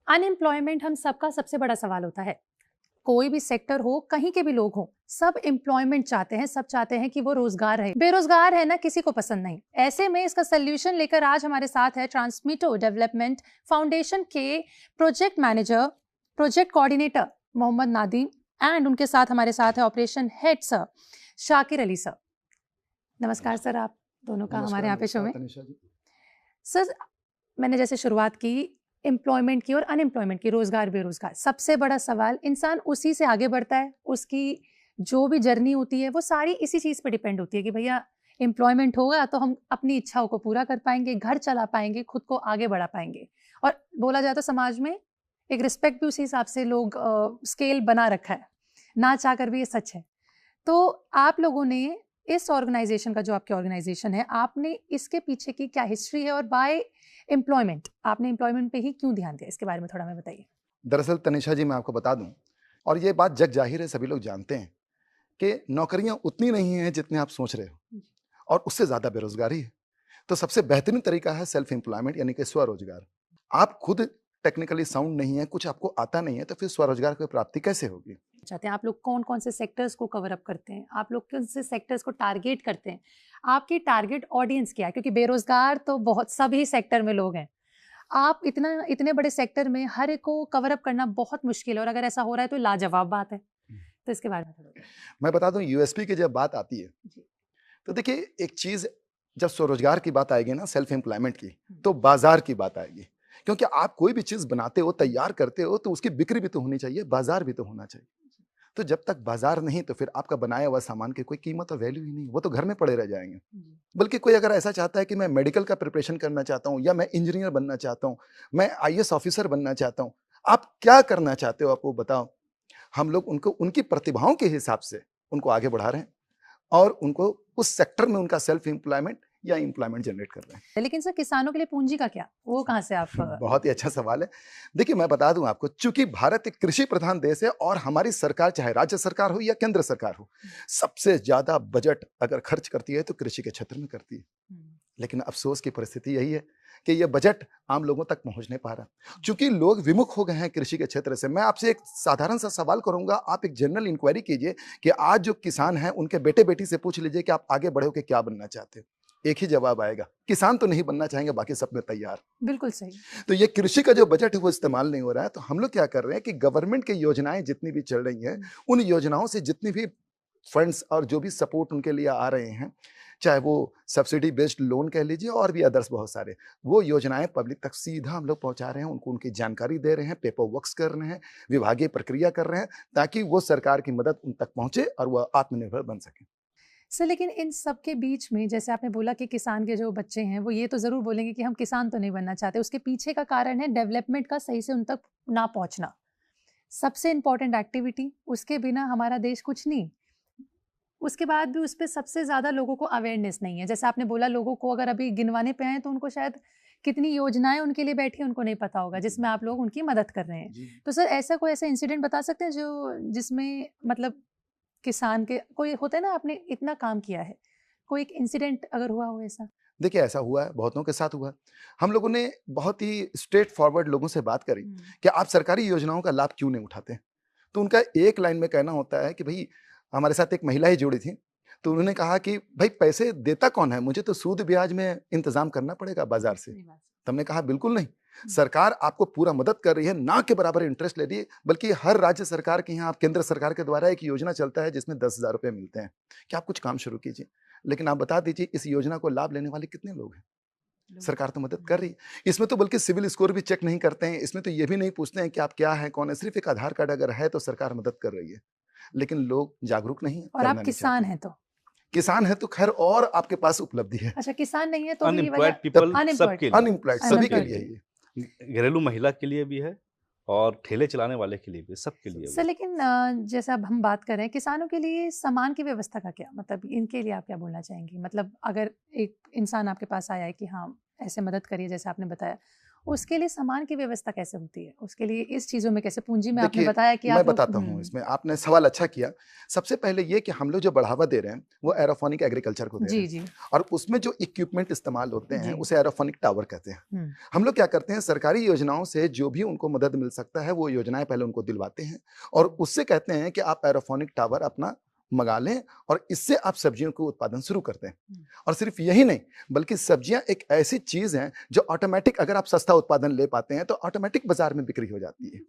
Unemployment हम सबका सबसे बड़ा सवाल होता है। कोई भी सेक्टर हो, कहीं के भी लोग हों, सब एम्प्लॉयमेंट चाहते हैं, सब चाहते हैं कि वो रोजगार रहे। बेरोजगार है ना, किसी को पसंद नहीं। ऐसे में इसका सोल्यूशन लेकर आज हमारे साथ है ट्रांसमीटो डेवलपमेंट फाउंडेशन के project manager, project coordinator Mohammad Nadeem, and उनके साथ हमारे साथ है operation head sir Shakir Ali sir. नमस्कार सर, आप दोनों का हमारे यहाँ पे शो में। सर, मैंने जैसे शुरुआत की एम्प्लॉयमेंट की और अनएम्प्लॉयमेंट की, रोजगार बेरोजगार, सबसे बड़ा सवाल, इंसान उसी से आगे बढ़ता है, उसकी जो भी जर्नी होती है वो सारी इसी चीज़ पे डिपेंड होती है कि भैया एम्प्लॉयमेंट होगा तो हम अपनी इच्छाओं को पूरा कर पाएंगे, घर चला पाएंगे, खुद को आगे बढ़ा पाएंगे। और बोला जाए तो समाज में एक रिस्पेक्ट भी उसी हिसाब से लोग स्केल बना रखा है, ना चाह कर भी ये सच है। तो आप लोगों ने इस ऑर्गेनाइजेशन का, जो आपकी ऑर्गेनाइजेशन है, आपने इसके पीछे की क्या हिस्ट्री है और बाय एम्प्लॉयमेंट आपने एम्प्लॉयमेंट पे ही क्यों ध्यान दिया, इसके बारे में थोड़ा हमें बताइए। दरअसल तनिषा जी, मैं आपको बता दूं, और ये बात जग जाहिर है, सभी लोग जानते हैं कि नौकरियां उतनी नहीं हैं जितने आप सोच रहे हो, और उससे ज़्यादा बेरोजगारी है। तो सबसे बेहतरीन तरीका है सेल्फ एम्प्लॉयमेंट, यानी कि स्वरोजगार। आप खुद टेक्निकली साउंड नहीं है, कुछ आपको आता नहीं है, तो फिर स्वरोजगार की प्राप्ति कैसे होगी? चाहते हैं आप लोग कौन कौन से सेक्टर्स को कवर अप करते हैं, आप लोग कौन से सेक्टर्स को टारगेट करते हैं, आपकी टारगेट ऑडियंस क्या है? क्योंकि बेरोजगार तो बहुत सभी सेक्टर में लोग हैं। आप इतने बड़े सेक्टर में हर एक को कवर अप करना बहुत मुश्किल है, और अगर ऐसा हो रहा है तो लाजवाब बात है। तो इसके बारे में थोड़ा बताइए। मैं बता दूं, यूएसपी की जब बात आती है, जी। तो देखिए, एक चीज़, जब स्वरोजगार की बात आएगी ना, सेल्फ एम्प्लॉयमेंट की, तो बाजार की बात आएगी। क्योंकि आप कोई भी चीज़ बनाते हो, तैयार करते हो, तो उसकी बिक्री भी तो होनी चाहिए, बाजार भी तो होना चाहिए। तो जब तक बाजार नहीं, तो फिर आपका बनाया हुआ सामान की कोई कीमत और वैल्यू ही नहीं, वो तो घर में पड़े रह जाएंगे। बल्कि कोई अगर ऐसा चाहता है कि मैं मेडिकल का प्रिपरेशन करना चाहता हूँ, या मैं इंजीनियर बनना चाहता हूँ, मैं आईएएस ऑफिसर बनना चाहता हूँ, आप क्या करना चाहते हो, आप वो बताओ। हम लोग उनको उनकी प्रतिभाओं के हिसाब से उनको आगे बढ़ा रहे हैं, और उनको उस सेक्टर में उनका सेल्फ एम्प्लॉयमेंट या एम्प्लॉयमेंट जनरेट कर रहे हैं। लेकिन सर, किसानों के लिए पूंजी का क्या, वो कहाँ से आप बहुत ही अच्छा सवाल है। देखिए, मैं बता दूं आपको, चूंकि भारत एक कृषि प्रधान देश है, और हमारी सरकार, चाहे राज्य सरकार हो या केंद्र सरकार हो, सबसे ज्यादा बजट अगर खर्च करती है तो कृषि के क्षेत्र में करती है। लेकिन अफसोस की परिस्थिति यही है कि यह बजट आम लोगों तक पहुंच नहीं पा रहा, क्योंकि लोग विमुख हो गए हैं कृषि के क्षेत्र से। मैं आपसे एक साधारण सा सवाल करूंगा, आप एक जनरल इंक्वायरी कीजिए कि आज जो किसान हैं, उनके बेटे बेटी से पूछ लीजिए कि आप आगे बढ़े हो के क्या बनना चाहते हो। एक ही जवाब आएगा, किसान तो नहीं बनना चाहेंगे, बाकी सब में तैयार। बिल्कुल सही। तो ये कृषि का जो बजट है वो इस्तेमाल नहीं हो रहा है। तो हम लोग क्या कर रहे हैं कि गवर्नमेंट की योजनाएं जितनी भी चल रही हैं, उन योजनाओं से जितनी भी फंड्स और जो भी सपोर्ट उनके लिए आ रहे हैं, चाहे वो सब्सिडी बेस्ड लोन कह लीजिए, और भी अदर्स बहुत सारे, वो योजनाएं पब्लिक तक सीधा हम लोग पहुंचा रहे हैं, उनको उनकी जानकारी दे रहे हैं, पेपर वर्क्स कर रहे हैं, विभागीय प्रक्रिया कर रहे हैं, ताकि वो सरकार की मदद उन तक पहुंचे और वह आत्मनिर्भर बन सके। सर, लेकिन इन सब के बीच में, जैसे आपने बोला कि किसान के जो बच्चे हैं वो ये तो ज़रूर बोलेंगे कि हम किसान तो नहीं बनना चाहते, उसके पीछे का कारण है डेवलपमेंट का सही से उन तक ना पहुंचना। सबसे इम्पोर्टेंट एक्टिविटी, उसके बिना हमारा देश कुछ नहीं। उसके बाद भी उस पे सबसे ज़्यादा लोगों को अवेयरनेस नहीं है। जैसे आपने बोला, लोगों को अगर अभी गिनवाने पे आए तो उनको शायद कितनी योजनाएं उनके लिए बैठी हैं उनको नहीं पता होगा, जिसमें आप लोग उनकी मदद कर रहे हैं। तो सर, ऐसा कोई ऐसा इंसिडेंट बता सकते हैं जो जिसमें मतलब किसान के कोई होता है ना, आपने इतना काम किया है, कोई एक इंसिडेंट अगर हुआ हो ऐसा? देखिए, ऐसा हुआ है, बहुतों के साथ हुआ है। हम लोगों ने बहुत ही स्ट्रेट फॉरवर्ड लोगों से बात करी कि आप सरकारी योजनाओं का लाभ क्यों नहीं उठाते। तो उनका एक लाइन में कहना होता है कि भाई, हमारे साथ एक महिला ही जुड़ी थी, तो उन्होंने कहा कि भाई, पैसे देता कौन है, मुझे तो सूद ब्याज में इंतजाम करना पड़ेगा बाजार से। तो हमने कहा बिल्कुल नहीं, सरकार आपको पूरा मदद कर रही है, ना के बराबर इंटरेस्ट ले रही है, बल्कि हर राज्य सरकार के यहाँ केंद्र सरकार के द्वारा एक योजना चलता है जिसमें 10,000 रुपए मिलते हैं कि आप कुछ काम शुरू कीजिए। लेकिन आप बता दीजिए, इस योजना को लाभ लेने वाले कितने लोग हैं? सरकार तो मदद कर रही है। इसमें तो बल्कि सिविल स्कोर भी चेक नहीं करते हैं, इसमें तो ये भी नहीं पूछते हैं कि आप क्या हैं, कौन है, सिर्फ एक आधार कार्ड अगर है तो सरकार मदद कर रही है। लेकिन लोग जागरूक नहीं है, और आप करना नहीं किसान चाहते। हैं तो? किसान है तो खैर और आपके पास उपलब्धि है। अच्छा, किसान नहीं है तो भी ये वाला अनएम्प्लॉयड पीपल अनएम्प्लॉयड, सबके लिए, अनएम्प्लॉयड सभी के अनएम्प्लॉयड लिए के लिए। है ये। घरेलू महिला के लिए भी है और ठेले चलाने वाले के लिए भी, सबके लिए सर, वो। लेकिन जैसे अब हम बात कर रहे हैं किसानों के लिए सामान की व्यवस्था का क्या, मतलब इनके लिए आप क्या बोलना चाहेंगी? मतलब अगर एक इंसान आपके पास आया है कि हाँ, ऐसे मदद करिए, जैसे आपने बताया, उसके लिए सामान की व्यवस्था कैसे होती है, उसके लिए इस चीजों में कैसे, पूंजी में आपने देखिए, बताया कि मैं आप बताता हूँ इसमें, आपने सवाल अच्छा किया। सबसे पहले ये कि हम लोग जो बढ़ावा दे रहे हैं वो एरोफोनिक एग्रीकल्चर को दे रहे जी हैं, जी और उसमें जो इक्विपमेंट इस्तेमाल होते हैं जी। उसे एरोफोनिक टावर कहते हैं। हम लोग क्या करते हैं, सरकारी योजनाओं से जो भी उनको मदद मिल सकता है वो योजनाएं पहले उनको दिलवाते हैं, और उससे कहते हैं कि आप एरोफोनिक टावर अपना मंगा लें और इससे आप सब्जियों को उत्पादन शुरू करते हैं। और सिर्फ यही नहीं, बल्कि सब्जियां एक ऐसी चीज है जो ऑटोमेटिक, अगर आप सस्ता उत्पादन ले पाते हैं तो ऑटोमेटिक बाजार में बिक्री हो जाती है।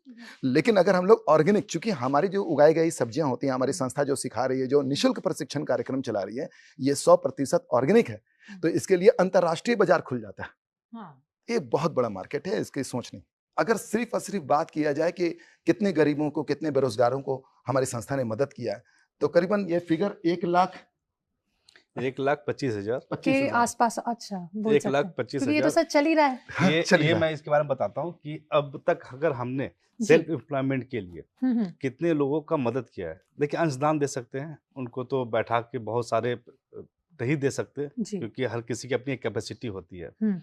लेकिन अगर हम लोग ऑर्गेनिक, चूंकि हमारी जो उगाई गई सब्जियां होती हैं, हमारी संस्था जो सिखा रही है, जो निःशुल्क प्रशिक्षण कार्यक्रम चला रही है, ये 100% ऑर्गेनिक है, तो इसके लिए अंतर्राष्ट्रीय बाजार खुल जाता है। हाँ। ये बहुत बड़ा मार्केट है, इसकी सोच नहीं। अगर सिर्फ और सिर्फ बात किया जाए कि कितने गरीबों को, कितने बेरोजगारों को हमारी संस्था ने मदद किया है, तो करीबन ये फिगर 1,25,000 के आसपास। अच्छा, बोल सकते हैं 1,25,000 क्योंकि ये तो सच चल ही रहा है। ये मैं इसके बारे में बताता हूँ कि अब तक अगर हमने जी। सेल्फ एम्प्लॉयमेंट के लिए कितने लोगों का मदद किया है। देखिए, अंशदान दे सकते हैं, उनको तो बैठा के बहुत सारे नहीं दे सकते, जी। क्योंकि हर किसी की अपनी कैपेसिटी होती है। हम्म।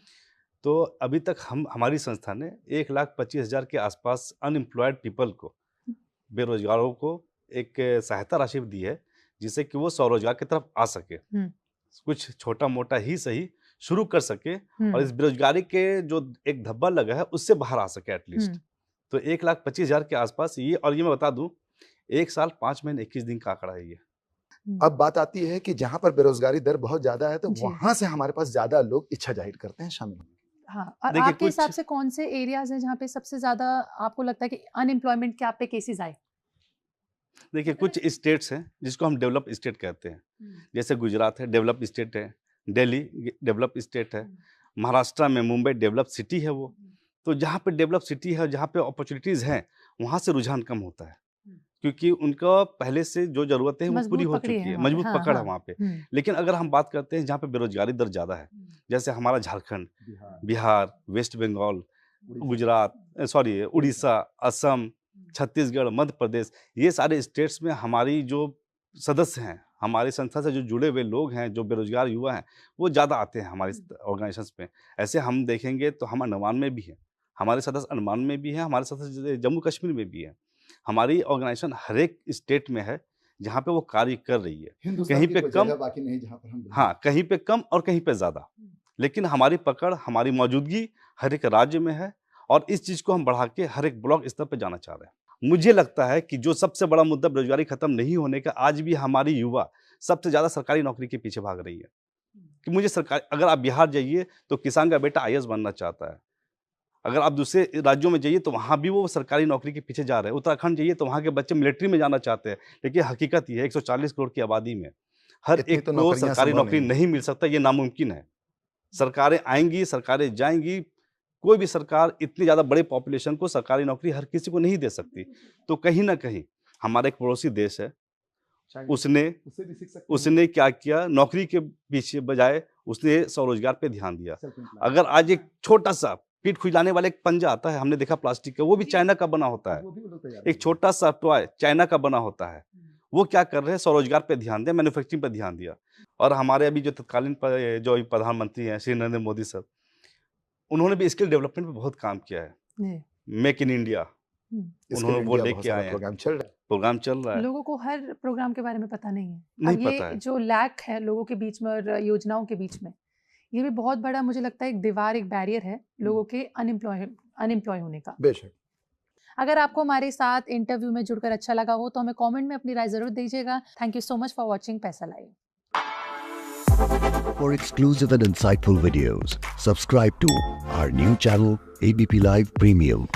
तो अभी तक हमारी संस्था ने 1,25,000 के आसपास अनएम्प्लॉयड पीपल को, बेरोजगारों को एक सहायता राशि दी है, जिससे कि वो स्वरोजगार की तरफ आ सके, कुछ छोटा मोटा ही सही शुरू कर सके, और इस बेरोजगारी के जो एक धब्बा लगा है उससे बाहर आ सके एटलीस्ट। तो 1,25,000 के आसपास ये, और ये मैं बता दूं, 1 साल 5 महीने 21 दिन का आंकड़ा है ये। अब बात आती है कि जहां पर बेरोजगारी दर बहुत ज्यादा है, तो जी। वहां से हमारे पास ज्यादा लोग इच्छा जाहिर करते हैं शामिल होने की। हाँ, और देखिए, आपके हिसाब कुछ से कौन से एरियाज हैं जहाँ पे सबसे ज्यादा आपको लगता है कि अनएम्प्लॉयमेंट के आप पे केसेस आए? देखिए, कुछ स्टेट्स हैं जिसको हम डेवलप स्टेट कहते हैं, जैसे गुजरात है, डेवलप स्टेट है, दिल्ली डेवलप स्टेट है, महाराष्ट्र में मुंबई डेवलप सिटी है वो। तो जहाँ पे डेवलप सिटी है, जहाँ पे अपॉर्चुनिटीज़ हैं, वहाँ से रुझान कम होता है, क्योंकि उनका पहले से जो ज़रूरतें हैं वो पूरी हो चुकी है, मजबूत पकड़ है वहाँ पे। लेकिन अगर हम बात करते हैं जहाँ पे बेरोजगारी दर ज़्यादा है, जैसे हमारा झारखंड, बिहार, वेस्ट बंगाल, गुजरात, उड़ीसा, असम, छत्तीसगढ़, मध्य प्रदेश, ये सारे स्टेट्स में हमारी जो सदस्य हैं, हमारी संस्था से जो जुड़े हुए लोग हैं, जो बेरोजगार युवा हैं, वो ज़्यादा आते हैं हमारे ऑर्गेनाइजेशंस में। ऐसे हम देखेंगे तो हम अंडमान में भी हैं, हमारे सदस्य अंडमान में भी हैं, हमारे सदस्य जम्मू कश्मीर में भी हैं। हमारी ऑर्गेनाइजेशन हर एक स्टेट में है जहाँ पे वो कार्य कर रही है, कहीं पे कम, बाकी नहीं जहाँ पर हम, हाँ, कहीं पे कम और कहीं पे ज़्यादा, लेकिन हमारी पकड़, हमारी मौजूदगी हर एक राज्य में है, और इस चीज़ को हम बढ़ा के हर एक ब्लॉक स्तर पे जाना चाह रहे हैं। मुझे लगता है कि जो सबसे बड़ा मुद्दा बेरोजगारी खत्म नहीं होने का, आज भी हमारी युवा सबसे ज़्यादा सरकारी नौकरी के पीछे भाग रही है। कि मुझे सरकार, अगर आप बिहार जाइए तो किसान का बेटा IAS बनना चाहता है, अगर आप दूसरे राज्यों में जाइए तो वहाँ भी वो सरकारी नौकरी के पीछे जा रहे हैं, उत्तराखंड जाइए तो वहाँ के बच्चे मिलिट्री में जाना चाहते हैं। लेकिन हकीकत ये है, 140 करोड़ की आबादी में हर एक को सरकारी नौकरी नहीं मिल सकता, ये नामुमकिन है। सरकारें आएंगी, सरकारें जाएंगी, कोई भी सरकार इतनी ज़्यादा बड़े पॉपुलेशन को सरकारी नौकरी हर किसी को नहीं दे सकती। तो कहीं ना कहीं हमारा एक पड़ोसी देश है, उसने क्या किया, नौकरी के पीछे बजाय उसने स्वरोजगार पे ध्यान दिया। अगर आज एक छोटा सा पीठ खुजलाने वाला एक पंजा आता है, हमने देखा प्लास्टिक का, वो भी चाइना का बना होता है, एक छोटा सा टॉय चाइना का बना होता है। वो क्या कर रहे हैं, स्वरोजगार पे ध्यान दिया, मैन्युफैक्चरिंग पे ध्यान दिया। और हमारे अभी जो तत्कालीन जो प्रधानमंत्री हैं श्री नरेंद्र मोदी सर, उन्होंने भी स्किल डेवलपमेंट पे बहुत काम किया है। मेक इन इंडिया उन्होंने वो लेके आए हैं, प्रोग्राम चल रहा है। लोगों को हर प्रोग्राम के बारे में पता नहीं है, नहीं और ये पता है। जो लैक है लोगों के बीच में और योजनाओं के बीच में, ये भी बहुत बड़ा मुझे लगता है एक दीवार, एक बैरियर है लोगों के अनएम्प्लॉय होने का। बेशक। अगर आपको हमारे साथ इंटरव्यू में जुड़कर अच्छा लगा हो तो हमें कमेंट में अपनी राय जरूर दीजिएगा। Thank you so much for watching पैसा live. For exclusive and insightful videos, subscribe to our new channel ABP Live Premium.